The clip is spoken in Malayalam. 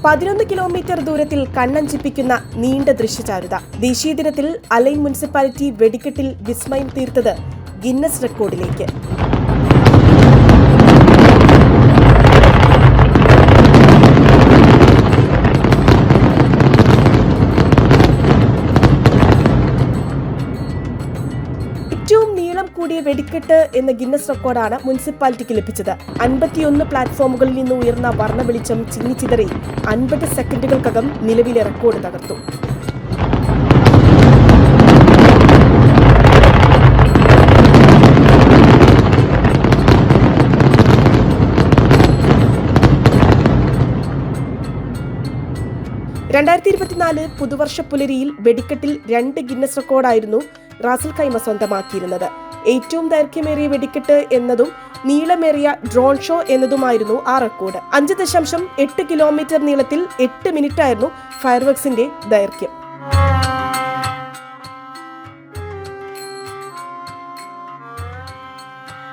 11 കിലോമീറ്റർ ദൂരത്തിൽ കണ്ണഞ്ചിപ്പിക്കുന്ന നീണ്ട ദൃശ്യചാരുത. ദേശീയ ദിനത്തിൽ അലൈൻ മുനിസിപ്പാലിറ്റി വെടിക്കെട്ടിൽ വിസ്മയം തീർത്തത് ഗിന്നസ് റെക്കോർഡിലേക്ക്. ഏറ്റവും നീളം കൂടിയ വെടിക്കെട്ട് എന്ന ഗിന്നസ് റെക്കോർഡാണ് മുനിസിപ്പാലിറ്റിക്ക് ലഭിച്ചത്. 51 പ്ലാറ്റ്ഫോമുകളിൽ നിന്ന് ഉയർന്ന വർണ്ണ വെളിച്ചം ചിന്നിച്ചിതറി 50 സെക്കൻഡുകൾക്കകം നിലവിലെ റെക്കോർഡ് തകർത്തു. പുതുവർഷ പുലരിയിൽ വെടിക്കെട്ടിൽ 2 ഗിന്നസ് റെക്കോർഡായിരുന്നു റാസൽ ഖൈമ സ്വന്തമാക്കിയിരുന്നത്. ഏറ്റവും ദൈർഘ്യമേറിയ വെടിക്കെട്ട് എന്നതും നീളമേറിയ ഡ്രോൺ ഷോ എന്നതുമായിരുന്നു ആ റെക്കോർഡ്. 5.8 കിലോമീറ്റർ നീളത്തിൽ 8 മിനിറ്റായിരുന്നു ഫയർവർക്സിന്റെ ദൈർഘ്യം.